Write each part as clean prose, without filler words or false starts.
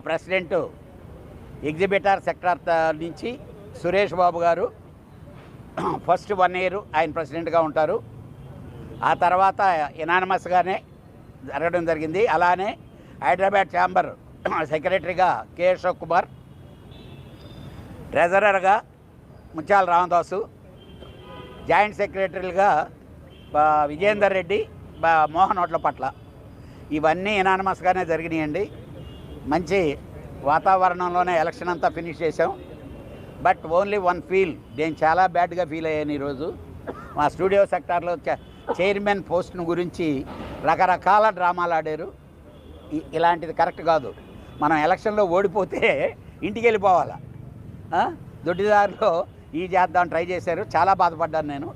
President exhibitor sector నుంచి సురేష్ బాబు గారు first 1 year ఆయన ప్రెసిడెంట్గా ఉంటారు. ఆ తర్వాత ఎనానమస్గానే జరగడం జరిగింది. అలానే హైదరాబాద్ ఛాంబర్ సెక్రటరీగా కె అశోక్ కుమార్, ట్రెజరర్గా ముత్యాల రామదాసు, జాయింట్ సెక్రటరీలుగా విజయేందర్ రెడ్డి, మోహన్ ఒట్లపట్ల, ఇవన్నీ ఎనానమస్గానే జరిగినాయండి. మంచి వాతావరణంలోనే ఎలక్షన్ అంతా ఫినిష్ చేసాం. బట్ ఓన్లీ వన్ ఫీల్, నేను చాలా బ్యాడ్గా ఫీల్ అయ్యాను ఈరోజు. మా స్టూడియో సెక్టార్లో చైర్మన్ పోస్ట్ను గురించి రకరకాల డ్రామాలు ఆడారు. ఇలాంటిది కరెక్ట్ కాదు. మనం ఎలక్షన్లో ఓడిపోతే ఇంటికి వెళ్ళిపోవాలా, దొడ్డిదారిలో ఈ చేద్దాం ట్రై చేశారు. చాలా బాధపడ్డాను నేను.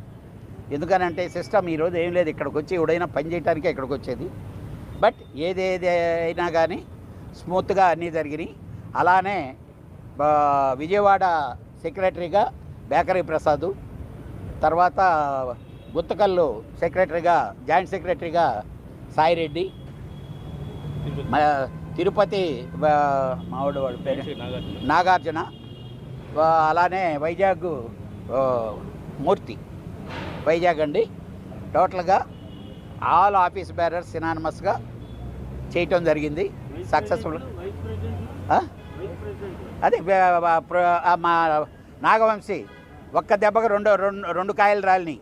ఎందుకనంటే సిస్టమ్ ఈరోజు ఏం లేదు, ఇక్కడికి వచ్చి ఎవడైనా పని చేయడానికే ఇక్కడికి వచ్చేది. బట్ ఏదైనా కానీ స్మూత్గా అన్నీ జరిగినాయి. అలానే విజయవాడ సెక్రటరీగా బేకరీ ప్రసాదు, తర్వాత గుత్తకల్లు సెక్రటరీగా జాయింట్ సెక్రటరీగా సాయిరెడ్డి, తిరుపతి మావాడు వాడి పేరు నాగార్జున, అలానే వైజాగ్ మూర్తి, వైజాగ్ అండి. టోటల్గా ఆల్ ఆఫీస్ బేరర్స్ సినానమస్గా చేయటం జరిగింది సక్సెస్ఫుల్. అదే మా నాగవంశీ ఒక్క దెబ్బగా రెండు కాయలు రాలినాయి.